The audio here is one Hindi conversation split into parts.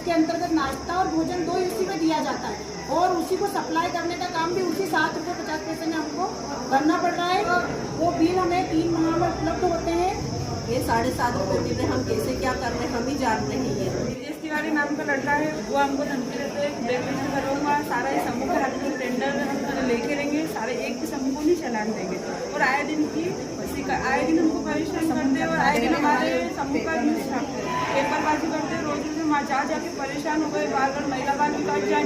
उसके अंतर्गत नाश्ता और भोजन 2 उसी में दिया जाता है और उसी को सप्लाई करने का काम भी उसी 7 रुपये 50 पैसे में हमको करना पड़ रहा है। और वो बिल हमें 3 माह में उपलब्ध होते हैं। ये 7.5 रुपये मिल रहे, हम कैसे क्या कर रहे हैं हम ही जान रहे हैं। ब्रजेश तिवारी नाम का लड़का है, वो हमको धमकी देते हैं ब्लैकलिस्ट करूँगा, सारा ये समूह का हम टेंडर हम लेके रहेंगे, सारे एक भी समूह को नहीं चलान देंगे और आए दिन हमको परेशान करते हैं और आए दिन हमारे समूह का न्यूज़ छापते हैं, पेपरबाजी करते हैं। रोज वहाँ जा जाके परेशान हो गए, बार बार महिला बाल निकाल जाए,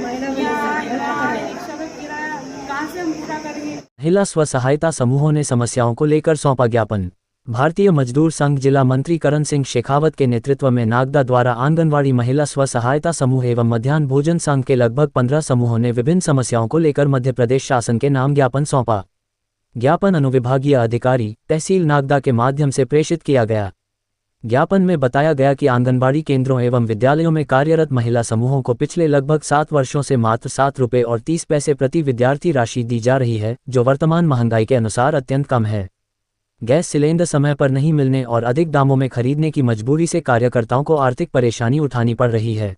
रिक्शा का किराया कहाँ से हम पूरा करेंगे। महिला स्व सहायता समूहों ने समस्याओं को लेकर सौंपा ज्ञापन। भारतीय मजदूर संघ जिला मंत्री करण सिंह शेखावत के नेतृत्व में नागदा द्वारा आंगनवाड़ी महिला स्व सहायता समूह एवं मध्याह्न भोजन संघ के लगभग 15 समूहों ने विभिन्न समस्याओं को लेकर मध्य प्रदेश शासन के नाम ज्ञापन सौंपा। ज्ञापन अनुविभागीय अधिकारी तहसील नागदा के माध्यम से प्रेषित किया गया। ज्ञापन में बताया गया कि आंगनबाड़ी केंद्रों एवं विद्यालयों में कार्यरत महिला समूहों को पिछले लगभग 7 वर्षों से मात्र 7 रुपये और 30 पैसे प्रति विद्यार्थी राशि दी जा रही है, जो वर्तमान महंगाई के अनुसार अत्यंत कम है। गैस सिलेंडर समय पर नहीं मिलने और अधिक दामों में खरीदने की मजबूरी से कार्यकर्ताओं को आर्थिक परेशानी उठानी पड़ रही है।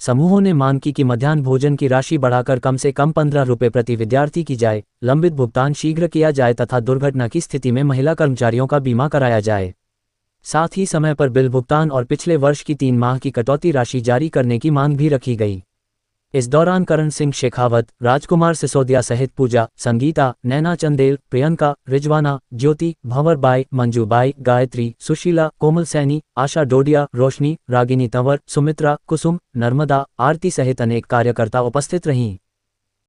समूहों ने मांग की कि मध्याह्न भोजन की राशि बढ़ाकर कम से कम 15 रुपये प्रति विद्यार्थी की जाए, लंबित भुगतान शीघ्र किया जाए तथा दुर्घटना की स्थिति में महिला कर्मचारियों का बीमा कराया जाए। साथ ही समय पर बिल भुगतान और पिछले वर्ष की 3 माह की कटौती राशि जारी करने की मांग भी रखी गई। इस दौरान करण सिंह शेखावत, राजकुमार सिसोदिया सहित पूजा, संगीता, नैना चंदेल, प्रियंका, रिजवाना, ज्योति, भंवर बाई, मंजू बाई, गायत्री, सुशीला, कोमल सैनी, आशा डोडिया, रोशनी, रागिनी तंवर, सुमित्रा, कुसुम, नर्मदा, आरती सहित अनेक कार्यकर्ता उपस्थित रहीं।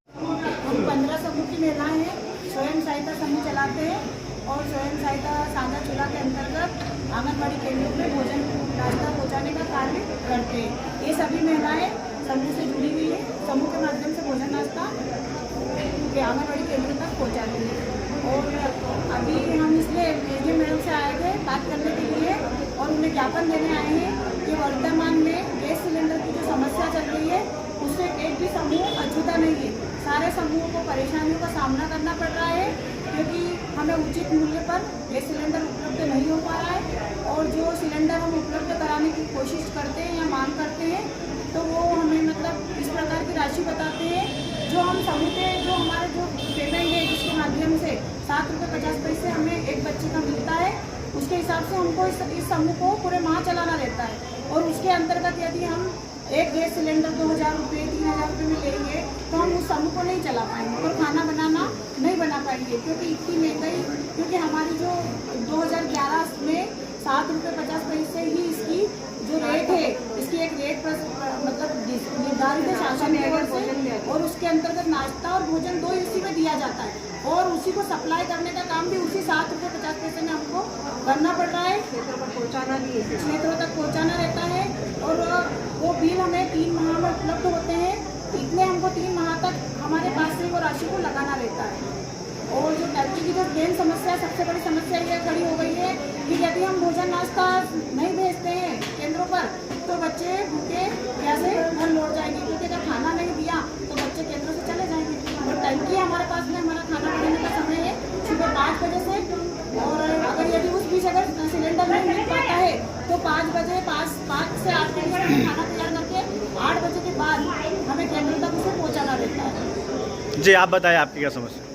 15 समूह की महिलाएं हैं, स्वयं सहायता समूह चलाते हैं और स्वयं सहायता साझा चूल्हा के अंतर्गत आंगनबाड़ी केंद्रों में भोजन नाश्ता पहुँचाने का कार्य करते हैं। ये सभी महिलाएं समूह से जुड़ी हुई है, समूह के माध्यम से भोजन नाश्ता आंगनबाड़ी केंद्र तक पहुँचाते हैं। और अभी हम इसलिए एसडीएम मैडम से आए थे बात करने के लिए और उन्हें ज्ञापन देने आए हैं कि वर्तमान में गैस सिलेंडर की जो समस्या चल रही है उससे एक भी समूह अछूता नहीं है। सारे समूहों को परेशानियों का सामना करना पड़ रहा है क्योंकि हमें उचित मूल्य पर गैस सिलेंडर उपलब्ध नहीं हो पा रहा है और जो सिलेंडर हम उपलब्ध कराने की कोशिश करते हैं या मांग करते हैं तो वो हमें मतलब इस प्रकार की राशि बताते हैं जो हम समूह के जो हमारे जो पेमेंट है जिसके माध्यम से 7 रुपये 50 पैसे हमें एक बच्चे का मिलता है, उसके हिसाब से हमको इस समूह को पूरे माह चलाना रहता है। और उसके अंतर्गत यदि हम एक गैस सिलेंडर 2000 रुपये 3000 रुपये में लेंगे तो हम उस समूह को नहीं चला पाएंगे और खाना बनाना नहीं बना पाएंगे क्योंकि इतनी महंगाई, क्योंकि हमारी जो 2011 में 7 रुपये 50 पैसे ही इसकी जो रेट है, इसकी एक रेट मतलब निर्धारित है शासन की ओर से और उसके अंतर्गत नाश्ता और भोजन 2 उसी में दिया जाता है और उसी को सप्लाई करने का काम भी उसी 7 रुपये 50 पैसे में हमको करना पड़ रहा है। क्षेत्रों तक पहुँचाना रहता है और वो बिल हमें 3 माह में उपलब्ध होते हैं, इतने हमको 3 माह तक हमारे पास से वो राशि को लगाना रहता है। और जो टर्की की जो मेन समस्या, सबसे बड़ी समस्या ये खड़ी हो गई है कि यदि हम भोजन नाश्ता नहीं भेजते हैं केंद्रों पर तो बच्चे भूखे प्यासे घर लौट जाएंगे क्योंकि अगर खाना नहीं दिया तो बच्चे केंद्रों से चले जाएंगे। और टंकी हमारे पास में हमारा खाना बनाने का समय है सुबह 5 बजे से और अगर यदि उस बीच अगर सिलेंडर नहीं मिल पाता है तो 5 बजे 5 से 8 के बीच में खाना तैयार करके 8 बजे के बाद हमें केंद्रों तक उसे पहुँचाना रहता है। जी आप बताएं आपकी क्या समस्या?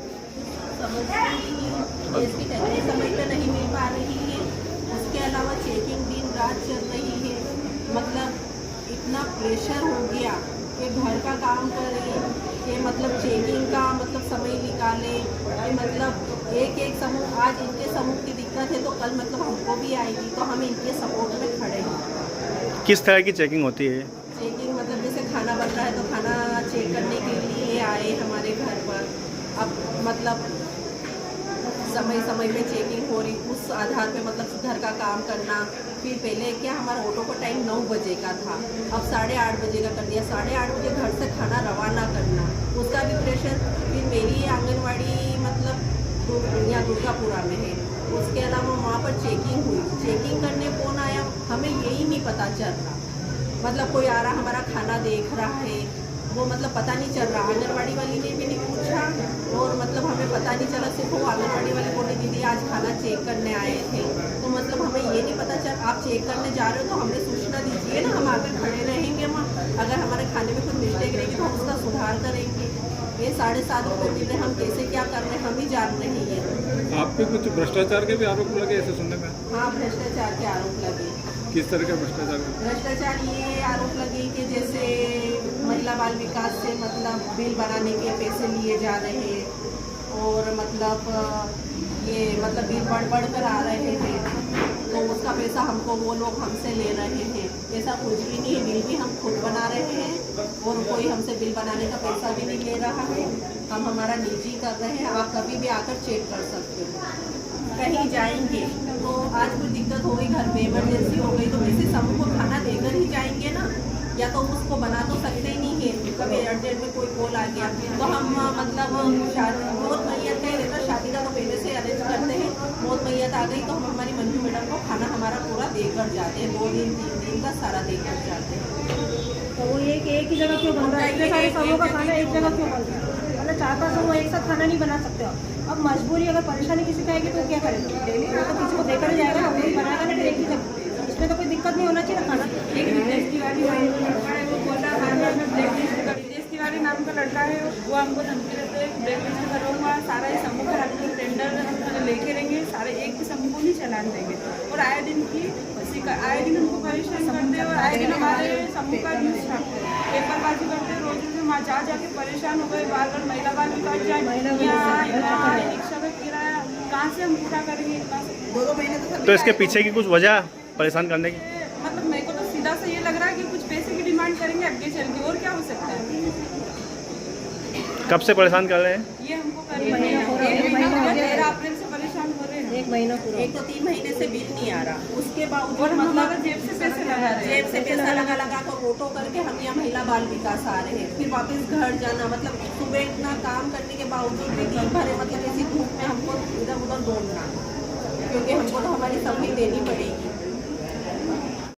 गैस की टंकी समय पर नहीं मिल पा रही है, उसके अलावा चेकिंग दिन रात चल रही है। मतलब इतना प्रेशर हो गया कि घर का काम करें कि मतलब चेकिंग का मतलब समय निकाले कि मतलब एक समूह, आज इनके समूह की दिक्कत है तो कल मतलब हमको भी आएगी तो हम इनके सपोर्ट में खड़े हैं। किस तरह की चेकिंग होती है? चेकिंग मतलब जैसे खाना बन रहा है तो खाना चेक करने के लिए आए हमारे घर पर। अब मतलब समय पे चेकिंग हो रही, उस आधार पे मतलब घर का काम करना। फिर पहले क्या हमारा ऑटो का टाइम 9 बजे का था, अब 8:30 बजे का कर दिया। 8:30 बजे घर से खाना रवाना करना, उसका भी प्रेशर। फिर मेरी आंगनवाड़ी मतलब यहाँ दुर्गापुरा में है, उसके अलावा वहाँ पर चेकिंग हुई। चेकिंग करने कौन आया हमें यही नहीं पता चल रहा। मतलब कोई आ रहा हमारा खाना देख रहा है वो मतलब पता नहीं चल रहा। आंगनवाड़ी वाली ने भी नहीं पूछा और मतलब हमें पता नहीं चला। सिर्फ वो आंगनवाड़ी वाले बोले दीदी आज खाना चेक करने आए थे, तो मतलब हमें ये नहीं पता चल। आप चेक करने जा रहे हो तो हमें सूचना दीजिए ना, हम आकर खड़े रहेंगे वहाँ। इंतजार करेंगे। ये 7.5 रुपये मिल रहे, हम कैसे क्या कर रहे हैं हम ही जान रहे हैं। आप पे कुछ भ्रष्टाचार के भी आरोप लगे ऐसे सुनने में? हाँ, भ्रष्टाचार के आरोप लगे। किस तरह का भ्रष्टाचार? भ्रष्टाचार ये आरोप लगे कि जैसे महिला बाल विकास से मतलब बिल बनाने के पैसे लिए जा रहे हैं और मतलब ये मतलब बिल बढ़ कर आ रहे हैं, तो उसका पैसा हमको वो लोग हमसे ले रहे हैं। ऐसा कुछ भी नहीं, बिल भी हम खुद बना रहे हैं और कोई हमसे बिल बनाने का पैसा भी नहीं ले रहा है। हम हमारा निजी कर रहे हैं, आप कभी भी आकर चेक कर सकते हो। कहीं जाएंगे तो आज कुछ दिक्कत हो गई, घर में इमरजेंसी हो गई, तो किसी समूह को खाना देकर ही जाएंगे ना, या तो उसको बना तो सकते ही नहीं है। कभी अर्जेंट में कोई कॉल आ गया तो हम मतलब बहुत मैयत है तो शादी का तो पहले से अरेंज करते हैं। बहुत मैयत आ गई तो हम हमारी मंजू मैडम को खाना हमारा पूरा देकर जाते हैं, 2 दिन 3 दिन का सारा देकर जाते हैं। तो वो एक ही जगह क्यों बन रहा है? इतने सारे समूह का खाना एक जगह क्यों बन रहा है? मतलब 4-5 समूह एक साथ खाना नहीं बना सकते हो। अब मजबूरी अगर परेशानी किसी का आएगी तो क्या करेगा? तो किसी को देकर जाएगा ना, वही बनाएगा ना एक ही जगह। इसमें तो कोई दिक्कत नहीं होना चाहिए ना खाना। एक विदेश तिवारी लड़का है, वो बोल रहा है बार-बार मैं ब्लैक लिस्ट कर, विदेश तिवारी नाम का लड़का है, वो हमको धमकी देते हैं ब्लैक लिस्ट करूँगा, सारा ये समूह का टेंडर हम लेके रहेंगे, सारे एक भी समूह को नहीं चलाने देंगे। और आए दिन उनको परेशान करते हैं और आए दिन हमारे समूह का न्यूज़ छापते हैं, पेपरबाजी करते हैं। रोज वहाँ जाके परेशान हो गए, बार-बार महिला बाल विकास जाए, यहाँ रिक्शा का किराया कहाँ से हम पूरा करेंगे इतना? 2 महीने तो इसके पीछे की कुछ वजह परेशान करने की? मतलब मेरे को तो सीधा से ये लग रहा है कि कुछ पैसे की डिमांड करेंगे आगे चल के, और क्या हो सकता है? कब से परेशान कर रहे हैं? ये हमको करीब 13 अप्रैल से परेशान हो रहे हैं। 1 महीना पूरा। एक तो 3 महीने से बिल नहीं आ रहा, उसके बावजूद और मतलब हमारा जेब से पैसे लगा रहे हैं। जेब से पैसा लगा कर ऑटो करके हम यहाँ महिला बाल विकास आ रहे हैं, फिर वापस घर जाना, मतलब सुबह इतना काम करने के बावजूद भी दिन भर मतलब ऐसी धूप में हमको इधर उधर दौड़ना, क्योंकि हमको तो हमारी सब्जी देनी पड़ेगी।